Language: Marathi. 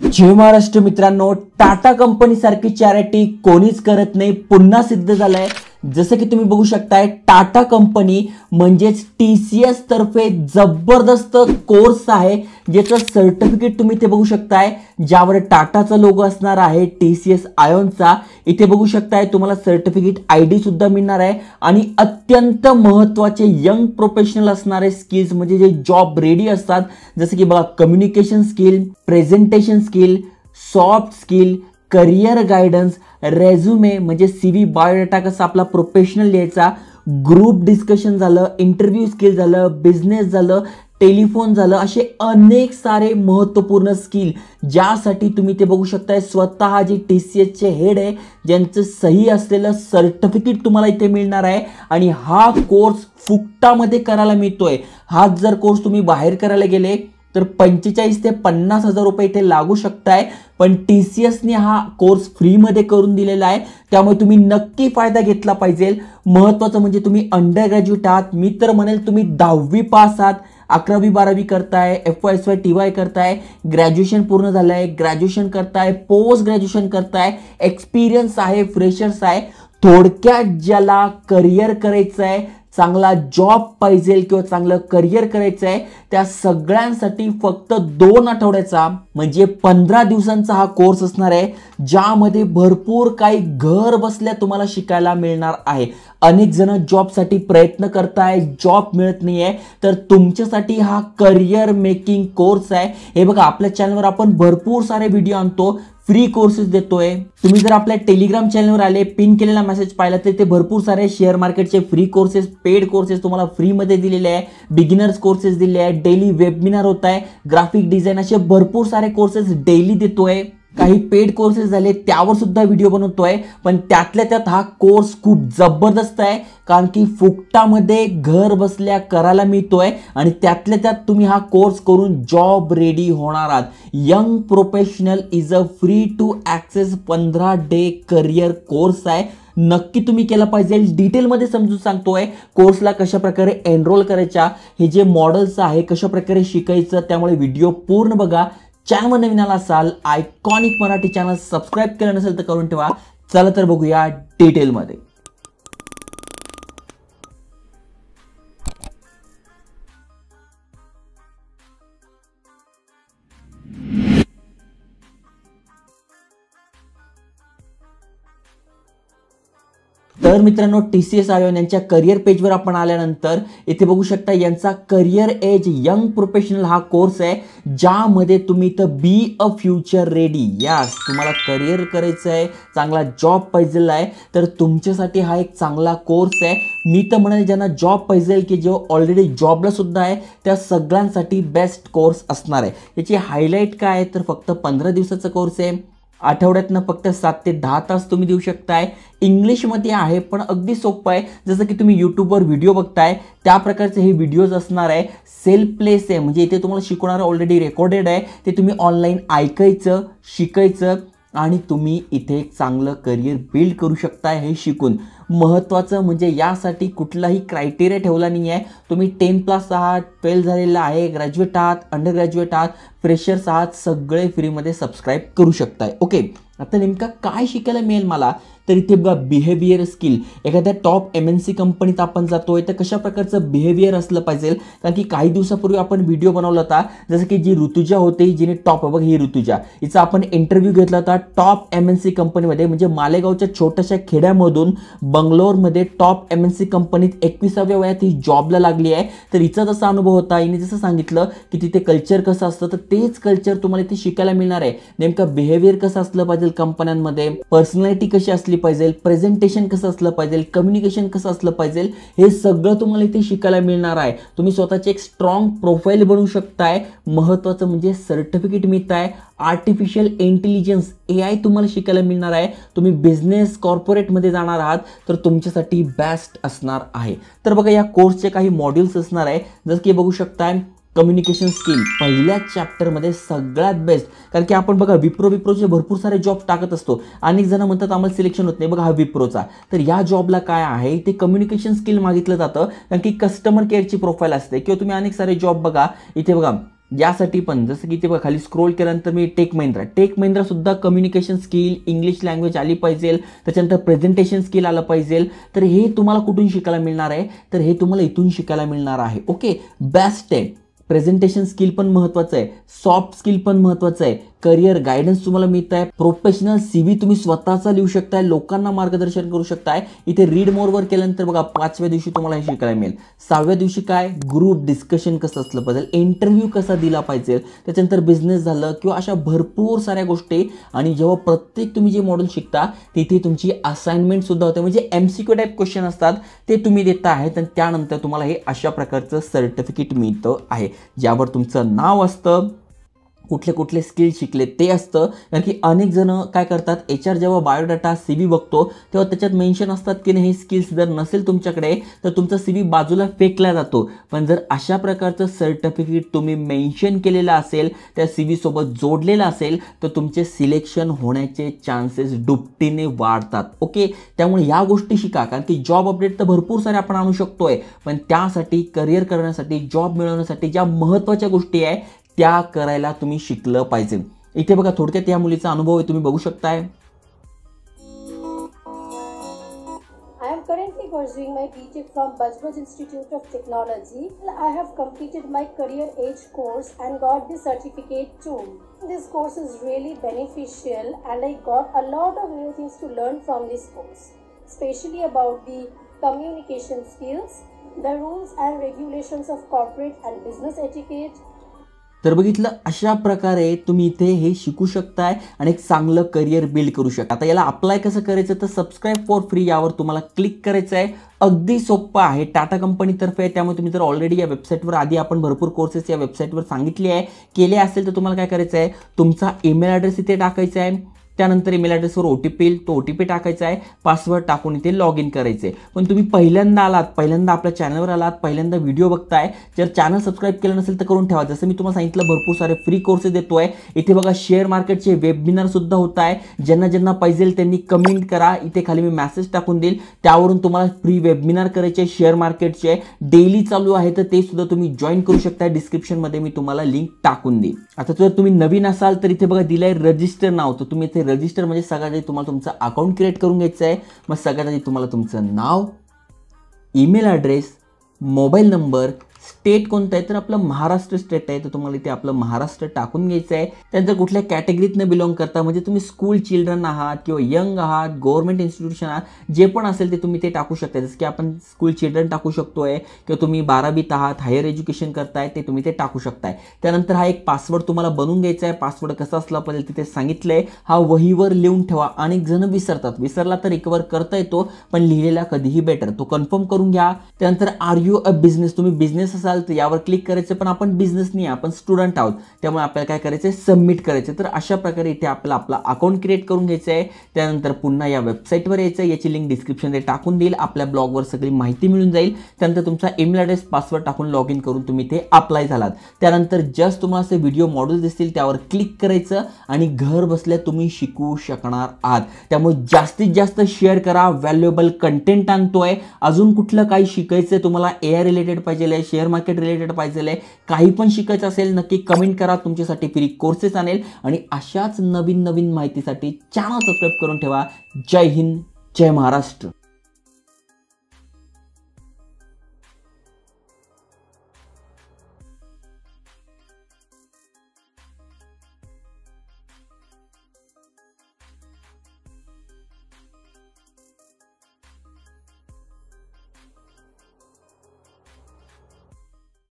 जय महाराष्ट्र मित्रांनो, टाटा कंपनी सारखी चॅरिटी कोणीच करत नाही, पुन्हा सिद्ध झालंय। जसं की तुम्ही बघू शकताय, टाटा कंपनी म्हणजेच TCS तर्फे जबरदस्त कोर्स आहे, ज्याचं सर्टिफिकेट तुम्ही इथे बघू शकताय, ज्यावर टाटाचा लोगो असणार आहे, TCS आयोनचा। इथे बघू शकताय तुम्हाला सर्टिफिकेट ID सुद्धा मिळणार आहे आणि अत्यंत महत्त्वाचे यंग प्रोफेशनल असणारे स्किल्स म्हणजे जे जॉब रेडी असतात, जसं की बघा communication skill, presentation skill, soft skill, career guidance, resume म्हणजे CV बायोडाटा कसा आपला प्रोफेशनल लिहायचा, ग्रुप डिस्कशन झालं, इंटरव्ह्यू स्किल झालं, बिझनेस झालं, टेलिफोन झालं, असे अनेक सारे महत्त्वपूर्ण स्किल ज्यासाठी तुम्ही ते बघू शकताय स्वतः जे TCS चे हेड आहे ज्यांचं सही असलेलं सर्टिफिकेट तुम्हाला इथे मिळणार आहे। आणि हा कोर्स फुकटामध्ये करायला मिळतोय। हा जर कोर्स तुम्ही बाहेर करायला गेले तर 45 ते 50 हजार रुपये इथे लागू शकताय, पण TCS ने हा कोर्स फ्री मध्ये करून दिलेला आहे, त्यामुळे तुम्ही नक्की फायदा घेतला पाहिजे। महत्त्वाचं म्हणजे तुम्ही अंडर ग्रॅज्युएट आहात, मी तर म्हणेल तुम्ही 10वी पास आहात, 11वी 12वी करताय, FY TY करताय, ग्रॅज्युएशन पूर्ण झालंय, ग्रॅज्युएशन करताय, पोस्ट ग्रॅज्युएशन करताय, एक्सपिरियन्स आहे, फ्रेशर्स आहे, थोडक्यात ज्याला करियर करायचं आहे, चांगला जॉब पाहिजे किंवा चांगलं करियर करायचं आहे, त्या सगळ्यांसाठी फक्त 2 आठवड्याचा म्हणजे 15 दिवसांचा हा कोर्स असणार आहे, ज्यामध्ये भरपूर काही घर बसल्या तुम्हाला शिकायला मिळणार आहे। अनेक जण जॉबसाठी प्रयत्न करताय, जॉब मिळत नाहीये, तर तुमच्यासाठी हा करियर मेकिंग कोर्स आहे। हे बघा आपल्या चॅनलवर आपण भरपूर सारे व्हिडिओ आणतो, फ्री कोर्सेस देतोय। तुम्ही जर आपल्या टेलिग्राम चॅनलवर आले, पिन केलेला मेसेज पाहिला तर ते भरपूर सारे शेअर मार्केटचे फ्री कोर्सेस, पेड कोर्सेस तुम्हाला फ्री मध्ये दिलेले आहे, बिगिनर्स कोर्सेस दिले आहे, डेली वेबिनार होत आहे, ग्राफिक डिझाईन, असे भरपूर सारे कोर्सेस डेली देतोय। काही पेड कोर्सेस झाले त्यावर सुद्धा व्हिडिओ बनवतोय, पण त्यातल्या त्यात हा कोर्स खूप जबरदस्त आहे, कारण की फुकटामध्ये घर बसल्या करायला मिळतोय आणि त्यातल्या त्यात तुम्ही हा कोर्स करून जॉब रेडी होणार आहात। Young professional is a free to access 15 day career course आहे, नक्की तुम्ही केला पाहिजे। डिटेलमध्ये समजून सांगतोय कोर्सला कशा प्रकारे एनरोल करायचा, हे जे मॉडेल्स आहे कशा प्रकारे शिकायचं, त्यामुळे व्हिडिओ पूर्ण बघा। चॅनल नवीन आला असाल, आयकॉनिक मराठी चॅनल सबस्क्राइब केलं नसेल तर करून ठेवा। चला तर बघूया डिटेलमध्ये। तर मित्रांनो, TCS आयोन यांच्या करियर पेजवर आपण आल्यानंतर इथे बघू शकता यांचा करियर एज यंग प्रोफेशनल हा कोर्स आहे, ज्यामध्ये तुम्ही इथं be a future ready, yes तुम्हाला करियर करायचं आहे, चांगला जॉब पाहिजे आहे, तर तुमच्यासाठी हा एक चांगला कोर्स आहे। मी तर म्हणेल ज्यांना जॉब पाहिजे की जो ऑलरेडी जॉबला सुद्धा आहे त्या सगळ्यांसाठी बेस्ट कोर्स असणार आहे। याची हायलाईट काय आहे तर फक्त 15 दिवसाचा कोर्स आहे, आठवड्यातनं फक्त 7 ते 10 तास तुम्ही देऊ शकताय। इंग्लिशमध्ये आहे पण अगदी सोपं आहे, जसं की तुम्ही यूट्यूबवर व्हिडिओ बघताय त्या प्रकारचे हे व्हिडिओज असणार आहे। सेल्फ प्लेस आहे म्हणजे इथे तुम्हाला शिकवणार ऑलरेडी रेकॉर्डेड आहे, ते तुम्ही ऑनलाईन ऐकायचं, शिकायचं आणि तुम्ही इथे एक चांगलं करियर बिल्ड करू शकताय हे शिकून। महत्त्वाचं म्हणजे यासाठी कुठलाही क्रायटेरिया ठेवला नाही आहे, तुम्ही 10+ आहात, 12 झालेला आहे, ग्रॅज्युएट आहात, अंडर ग्रॅज्युएट आहात, फ्रेशर्स आहात, सगळे फ्रीमध्ये सबस्क्राईब करू शकताय। ओके, आता नेमका काय शिकायला मिळेल मला तर इथे बघा बिहेवियर स्किल, एखाद्या टॉप MNC कंपनीत आपण जातोय तर कशा प्रकारचं बिहेवियर असलं पाहिजे, कारण की काही दिवसापूर्वी आपण व्हिडिओ बनवला होता, जसं की जी ऋतुजा होती जिने टॉप, बघ ही ऋतुजा, हिचा आपण इंटरव्ह्यू घेतला होता टॉप MNC कंपनीमध्ये, म्हणजे मालेगावच्या छोट्याशा खेड्यामधून बंगलोरमध्ये टॉप MNC कंपनीत 21व्या वयात ही जॉबला लागली आहे। तर हिचा जसा अनुभव होता, हिने जसं सांगितलं की तिथे कल्चर कसं असतं, तर तेच कल्चर तुम्हाला इथे शिकायला मिळणार आहे। नेमकं बिहेवियर कसं असलं पाहिजे कंपन्यांमध्ये, पर्सनॅलिटी कशी असली पाहिजे, प्रेझेंटेशन कसं असलं पाहिजे, कम्युनिकेशन कसं असलं पाहिजे, हे सगळं तुम्हाला इथे शिकायला मिळणार आहे। तुम्ही स्वतःची एक स्ट्रॉंग प्रोफाईल बनवू शकताय। महत्त्वाचं म्हणजे सर्टिफिकेट मिळत आहे, आर्टिफिशियल इंटेलिजन्स AI तुम्हाला शिकायला मिळणार आहे। तुम्ही बिझनेस कॉर्पोरेटमध्ये जाणार आहात तर तुमच्यासाठी बेस्ट असणार आहे। तर बघा या कोर्सचे काही मॉड्यूल्स असणार आहे, जसं की बघू शकताय कम्युनिकेशन स्किल पहिल्या चॅप्टरमध्ये सगळ्यात बेस्ट, कारण की आपण बघा विप्रोचे भरपूर सारे जॉब टाकत असतो, अनेक जण म्हणतात आम्हाला सिलेक्शन होत नाही, बघा हा विप्रोचा, तर या जॉबला काय आहे ते कम्युनिकेशन स्किल मागितलं जातं, कारण की कस्टमर केअरची प्रोफाईल असते, किंवा तुम्ही अनेक सारे जॉब बघा इथे बघा यासाठी पण जसं की ते बघा खाली स्क्रोल केल्यानंतर मी टेक महिंद्रा सुद्धा कम्युनिकेशन स्किल, इंग्लिश लँग्वेज आली पाहिजे, त्याच्यानंतर प्रेझेंटेशन स्किल आलं पाहिजे. तर हे तुम्हाला कुठून शिकायला मिळणार आहे, तर हे तुम्हाला इथून शिकायला मिळणार आहे. ओके, बेस्ट आहे. प्रेझेंटेशन स्किल पण महत्त्वाचं आहे, सॉफ्ट स्किल पण महत्त्वाचं आहे, करिअर गायडन्स तुम्हाला मिळत आहे, प्रोफेशनल CV तुम्ही स्वतःचा लिहू शकताय, लोकांना मार्गदर्शन करू शकताय. इथे रीड मोरवर केल्यानंतर बघा 5व्या दिवशी तुम्हाला हे शिकायला मिळेल. 6व्या दिवशी काय, ग्रुप डिस्कशन कसं असलं पाहिजे, इंटरव्ह्यू कसा दिला पाहिजे, त्याच्यानंतर बिझनेस झालं किंवा अशा भरपूर साऱ्या गोष्टी. आणि जेव्हा प्रत्येक तुम्ही जे मॉडेल शिकता तिथे तुमची असाइनमेंट सुद्धा होते, म्हणजे MCQ टाईप क्वेश्चन असतात ते तुम्ही देता आहेत. आणि त्यानंतर तुम्हाला हे अशा प्रकारचं सर्टिफिकेट मिळतं आहे, ज्यावर तुमचं नाव असतं, कुठले कुठले स्किल शिकले ते असतं. कारण की अनेक जण काय करतात, HR जेव्हा बायोडाटा CV बघतो तेव्हा त्याच्यात मेन्शन असतात की नाही, हे स्किल्स जर नसेल तुमच्याकडे तर तुमचा CV बाजूला फेकला जातो. पण जर अशा प्रकारचं सर्टिफिकेट तुम्ही मेन्शन केलेलं असेल, त्या CV सोबत जोडलेलं असेल, तर तुमचे सिलेक्शन होण्याचे चान्सेस दुपटीने वाढतात. ओके, त्यामुळे या गोष्टी शिका. कारण की जॉब अपडेट तर भरपूर सारे आपण आणू शकतोय, पण त्यासाठी करिअर करण्यासाठी, जॉब मिळवण्यासाठी ज्या महत्त्वाच्या गोष्टी आहे त्या करायला तुम्ही शिकलं पाहिजे. इथे बघा थोडक्यात या मुलीचा अनुभव आहे, तुम्ही बघू शकताय. I am currently pursuing my BTech from Bajbaj Institute of Technology. I have completed my career age course and got the certificate too. This course is really beneficial and I got a lot of new things to learn from this course, especially about the communication skills, the rules and regulations of corporate and business etiquette. तर बघितलं, अशा प्रकारे तुम्ही इथे हे शिकू शकताय आणि एक चांगलं करिअर बिल्ड करू शकता. आता याला अप्लाय कसं करायचं, तर सबस्क्राईब फॉर फ्री यावर तुम्हाला क्लिक करायचं आहे. अगदी सोपं आहे, टाटा कंपनीतर्फे आहे. त्यामुळे तुम्ही जर ऑलरेडी या वेबसाईटवर आधी आपण भरपूर कोर्सेस या वेबसाईटवर सांगितले आहे, केले असेल, तर तुम्हाला काय करायचं आहे, तुमचा ईमेल ॲड्रेस इथे टाकायचा आहे. त्यानंतर ईमेल ॲड्रेसवर OTP येईल, तो OTP टाकायचा आहे, पासवर्ड टाकून इथे लॉग इन करायचे. पण तुम्ही पहिल्यांदा आलात, पहिल्यांदा आपल्या चॅनलवर आलात, पहिल्यांदा व्हिडिओ बघताय, जर चॅनल सबस्क्राईब केलं नसेल तर करून ठेवा. जसं मी तुम्हाला सांगितलं, भरपूर सारे फ्री कोर्सेस देतोय. इथे बघा शेअर मार्केटचे वेबिनार सुद्धा होत आहे. ज्यांना ज्यांना पाहिजे त्यांनी कमेंट करा, इथे खाली मी मेसेज टाकून देईल, त्यावरून तुम्हाला फ्री वेबिनार करायचे शेअर मार्केटचे, डेली चालू आहे, तर ते सुद्धा तुम्ही जॉईन करू शकता. डिस्क्रिप्शनमध्ये मी तुम्हाला लिंक टाकून देईन. आता जर तुम्ही नवीन असाल तर इथे बघा दिलंय रजिस्टर नाव, तर तुम्ही इथे रजिस्टर म्हणजे सगळ्यात आधी तुम्हाला तुमचं अकाउंट क्रिएट करून घ्यायचं आहे. मग सगळ्यात आधी तुम्हाला तुमचं नाव, email address, mobile number, state कोणतं आहे, तर आपलं महाराष्ट्र स्टेट आहे, तर तुम्हाला इथे आपलं महाराष्ट्र टाकून घ्यायचं आहे. त्यानंतर कुठल्या कॅटेगरीतनं बिलॉंग करता, म्हणजे तुम्ही स्कूल चिल्ड्रन आहात किंवा यंग आहात, गव्हर्नमेंट इन्स्टिट्यूशन आहात, जे पण असेल ते तुम्ही ते टाकू शकता. जसं की आपण स्कूल चिल्ड्रन टाकू शकतोय, किंवा तुम्ही 12वीत आहात, हायर एज्युकेशन करताय, ते तुम्ही ते टाकू शकताय. त्यानंतर हा एक पासवर्ड तुम्हाला बनवून घ्यायचा आहे. पासवर्ड कसा असला पाहिजे तिथे सांगितलंय, हा वहीवर लिहून ठेवा. अनेक जण विसरतात, विसरला तर रिकवर करता येतो, पण लिहिलेला कधीही बेटर. तो कन्फर्म करून घ्या. त्यानंतर आर यू अ बिझनेस, तुम्ही बिझनेस असाल तर यावर क्लिक करायचं, पण आपण बिझनेस नाही, आपण स्टुडंट आहोत, त्यामुळे आपल्याला काय करायचं आहे, सबमिट करायचं. तर अशा प्रकारे इथे आपल्याला आपला अकाउंट क्रिएट करून घ्यायचं आहे. त्यानंतर पुन्हा या वेबसाईटवर यायचं, याची लिंक डिस्क्रिप्शनमध्ये टाकून देईल, आपल्या ब्लॉगवर सगळी माहिती मिळून जाईल. त्यानंतर तुमचा ईमेल ॲड्रेस, पासवर्ड टाकून लॉग इन करून तुम्ही ते अप्लाय झालात. त्यानंतर जस्ट तुम्हाला असे व्हिडिओ मॉड्यूल दिसतील, त्यावर क्लिक करायचं आणि घर बसल्या तुम्ही शिकू शकणार आहात. त्यामुळे जास्तीत जास्त शेअर करा, व्हॅल्युएबल कंटेंट आणतोय. अजून कुठलं काही शिकायचं तुम्हाला, AI रिलेटेड पाहिजे, शेअर मार्केट रिलेटेड पाहिजे, काही पण शिकायचं असेल नक्की कमेंट करा, तुमच्यासाठी फ्री कोर्सेस आणेल. आणि अशाच नवीन नवीन माहितीसाठी चॅनल सबस्क्राईब करून ठेवा. जय हिंद, जय महाराष्ट्र.